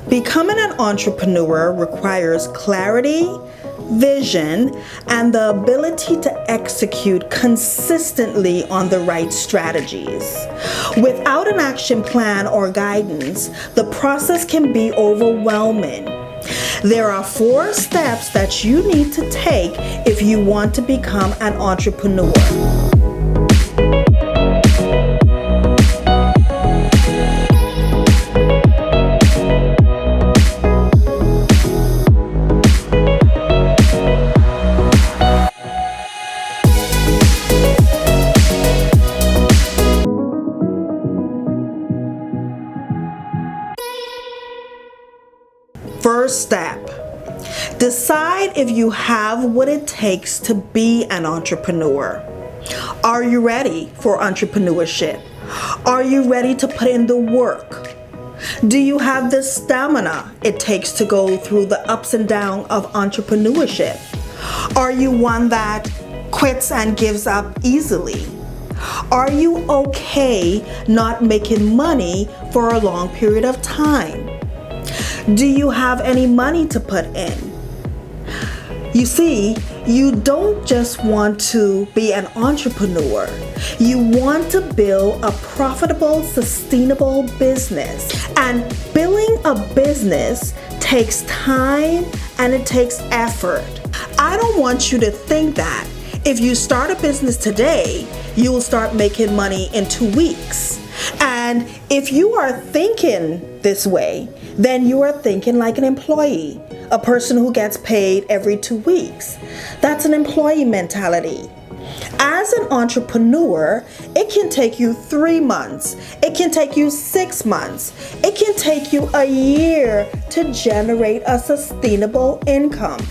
Becoming an entrepreneur requires clarity, vision, and the ability to execute consistently on the right strategies. Without an action plan or guidance, the process can be overwhelming. There are 4 steps that you need to take if you want to become an entrepreneur. First step, decide if you have what it takes to be an entrepreneur. Are you ready for entrepreneurship? Are you ready to put in the work? Do you have the stamina it takes to go through the ups and downs of entrepreneurship? Are you one that quits and gives up easily? Are you okay not making money for a long period of time? Do you have any money to put in? You see, you don't just want to be an entrepreneur. You want to build a profitable, sustainable business. And building a business takes time and it takes effort. I don't want you to think that if you start a business today, you will start making money in 2 weeks. And if you are thinking this way, then you are thinking like an employee, a person who gets paid every 2 weeks. That's an employee mentality. As an entrepreneur, it can take you 3 months. It can take you 6 months. It can take you a year to generate a sustainable income.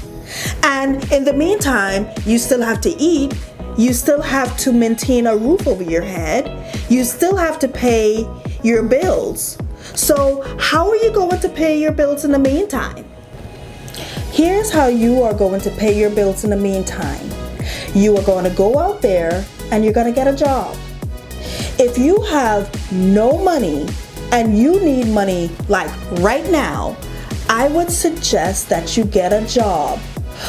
And in the meantime, you still have to eat. You still have to maintain a roof over your head. You still have to pay your bills. So how are you going to pay your bills in the meantime? Here's how you are going to pay your bills in the meantime. You are going to go out there and you're going to get a job. If you have no money and you need money like right now, I would suggest that you get a job.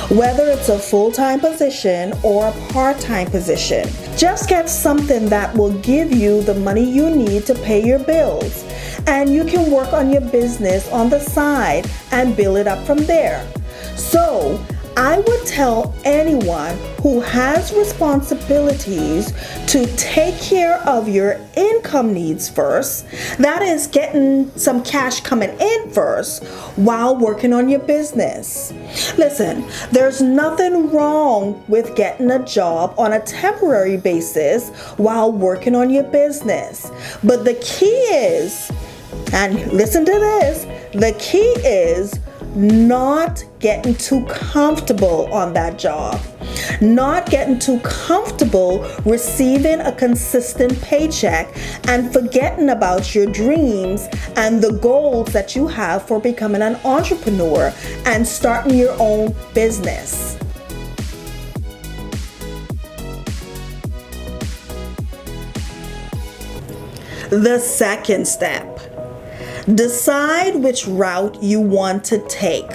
Whether it's a full-time position or a part-time position, just get something that will give you the money you need to pay your bills. And you can work on your business on the side and build it up from there. So I would tell anyone who has responsibilities to take care of your income needs first, that is getting some cash coming in first while working on your business. Listen, there's nothing wrong with getting a job on a temporary basis while working on your business. But the key is, and listen to this, the key is not getting too comfortable on that job. Not getting too comfortable receiving a consistent paycheck and forgetting about your dreams and the goals that you have for becoming an entrepreneur and starting your own business. The second step, decide which route you want to take.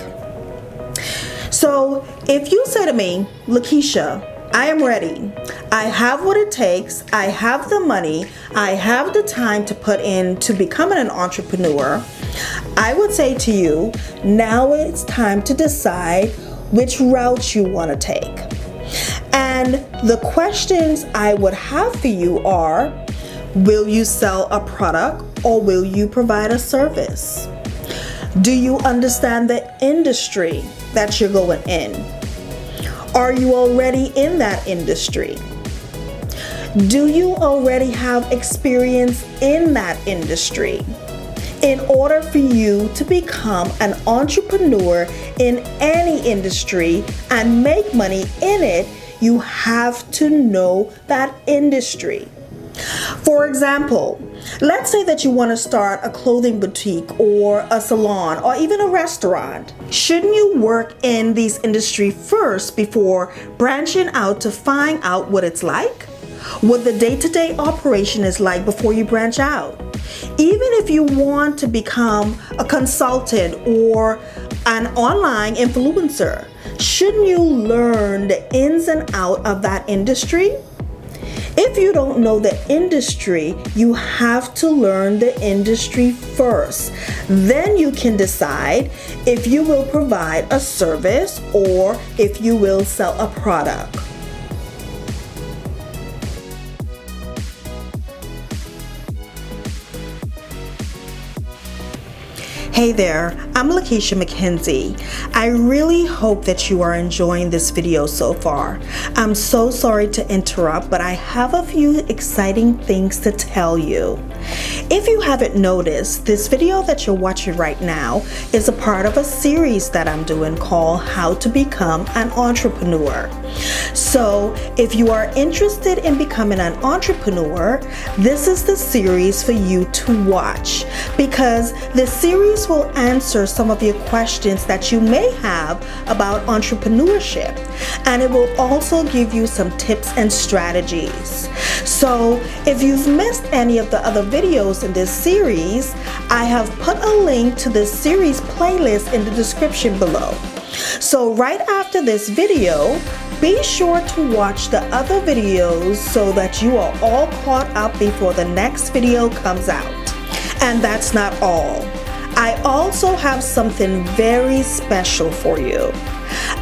So if you say to me, Lakeisha, I am ready. I have what it takes. I have the money. I have the time to put in to becoming an entrepreneur. I would say to you, now it's time to decide which route you want to take. And the questions I would have for you are, will you sell a product or will you provide a service? Do you understand the industry that you're going in? Are you already in that industry? Do you already have experience in that industry? In order for you to become an entrepreneur in any industry and make money in it, you have to know that industry. For example, let's say that you want to start a clothing boutique or a salon or even a restaurant. Shouldn't you work in these industries first before branching out to find out what it's like? what the day-to-day operation is like before you branch out. Even if you want to become a consultant or an online influencer, shouldn't you learn the ins and outs of that industry? If you don't know the industry, you have to learn the industry first. Then you can decide if you will provide a service or if you will sell a product. Hey there, I'm Lakeisha McKenzie. I really hope that you are enjoying this video so far. I'm so sorry to interrupt, but I have a few exciting things to tell you. If you haven't noticed, this video that you're watching right now is a part of a series that I'm doing called How to Become an Entrepreneur. So if you are interested in becoming an entrepreneur, this is the series for you to watch, because this series will answer some of your questions that you may have about entrepreneurship, and it will also give you some tips and strategies. So if you've missed any of the other videos in this series, I have put a link to this series playlist in the description below. So right after this video, be sure to watch the other videos so that you are all caught up before the next video comes out. And that's not all. I also have something very special for you.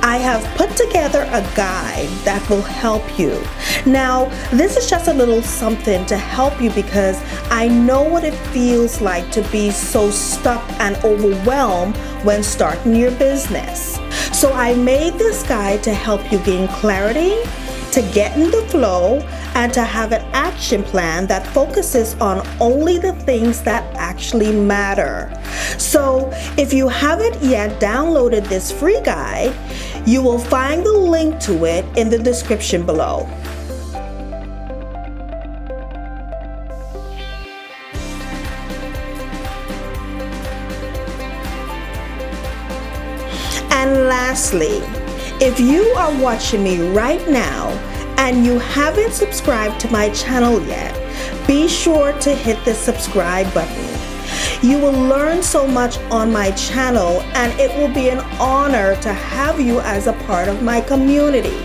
I have put together a guide that will help you. Now, this is just a little something to help you because I know what it feels like to be so stuck and overwhelmed when starting your business. So I made this guide to help you gain clarity, to get in the flow, and to have an action plan that focuses on only the things that actually matter. So if you haven't yet downloaded this free guide, you will find the link to it in the description below. And lastly, if you are watching me right now and you haven't subscribed to my channel yet, be sure to hit the subscribe button. You will learn so much on my channel, and it will be an honor to have you as a part of my community.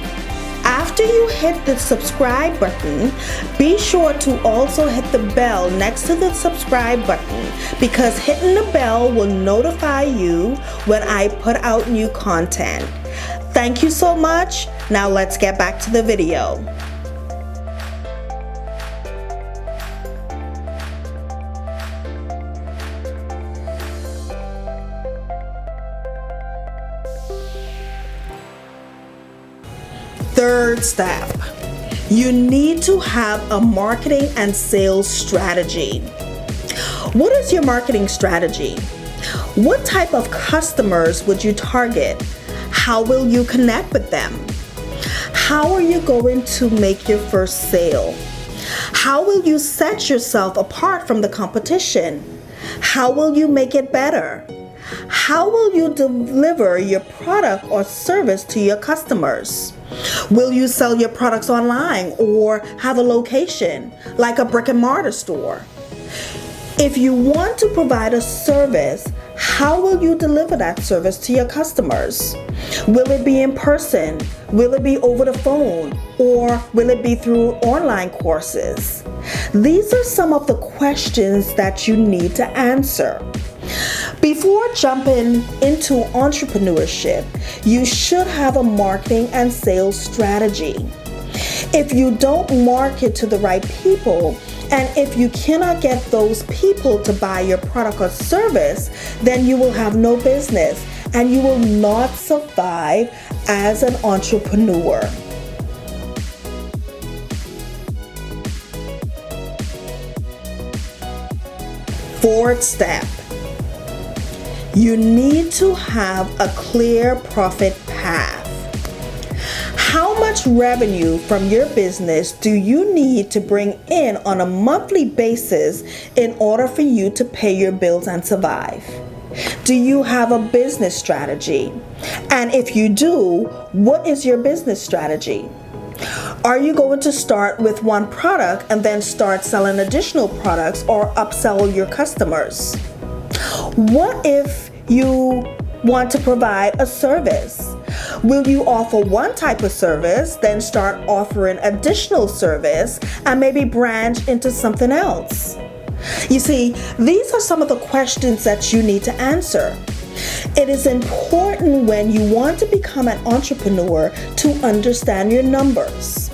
After you hit the subscribe button, be sure to also hit the bell next to the subscribe button, because hitting the bell will notify you when I put out new content. Thank you so much. Now let's get back to the video. Third step, you need to have a marketing and sales strategy. What is your marketing strategy? What type of customers would you target? How will you connect with them? How are you going to make your first sale? How will you set yourself apart from the competition? How will you make it better? How will you deliver your product or service to your customers? Will you sell your products online or have a location like a brick and mortar store? If you want to provide a service, how will you deliver that service to your customers? Will it be in person? Will it be over the phone? Or will it be through online courses? These are some of the questions that you need to answer. Before jumping into entrepreneurship, you should have a marketing and sales strategy. If you don't market to the right people, and if you cannot get those people to buy your product or service, then you will have no business and you will not survive as an entrepreneur. Fourth step, you need to have a clear profit path. How much revenue from your business do you need to bring in on a monthly basis in order for you to pay your bills and survive? Do you have a business strategy? And if you do, what is your business strategy? Are you going to start with one product and then start selling additional products or upsell your customers? What if you want to provide a service? Will you offer one type of service, then start offering additional service and maybe branch into something else? You see, these are some of the questions that you need to answer. It is important when you want to become an entrepreneur to understand your numbers.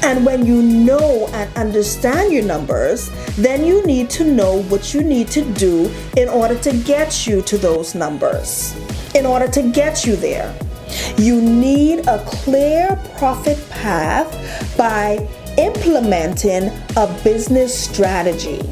And when you know and understand your numbers, then you need to know what you need to do in order to get you to those numbers. In order to get you there, you need a clear profit path by implementing a business strategy.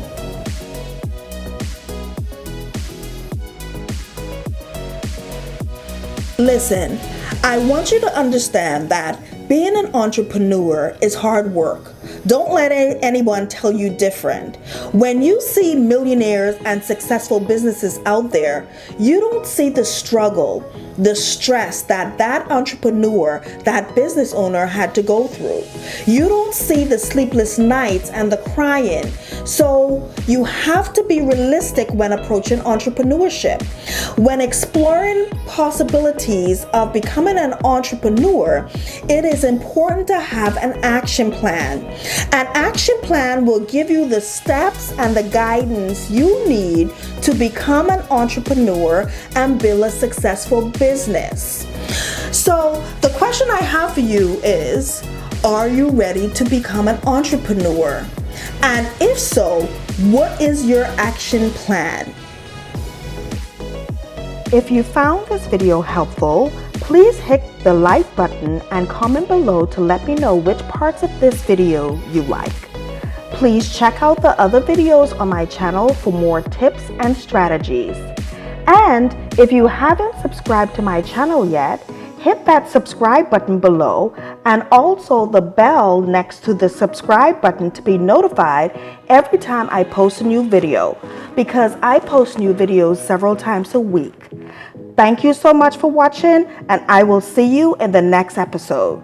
Listen, I want you to understand that being an entrepreneur is hard work. Don't let anyone tell you different. When you see millionaires and successful businesses out there, you don't see the struggle, the stress that entrepreneur, that business owner had to go through. You don't see the sleepless nights and the crying. So you have to be realistic when approaching entrepreneurship. When exploring possibilities of becoming an entrepreneur, it is important to have an action plan. An action plan will give you the steps and the guidance you need to become an entrepreneur and build a successful business. So the question I have for you is, are you ready to become an entrepreneur? And if so, what is your action plan? If you found this video helpful, please hit the like button and comment below to let me know which parts of this video you like. Please check out the other videos on my channel for more tips and strategies. And if you haven't subscribed to my channel yet, hit that subscribe button below and also the bell next to the subscribe button to be notified every time I post a new video, because I post new videos several times a week. Thank you so much for watching, and I will see you in the next episode.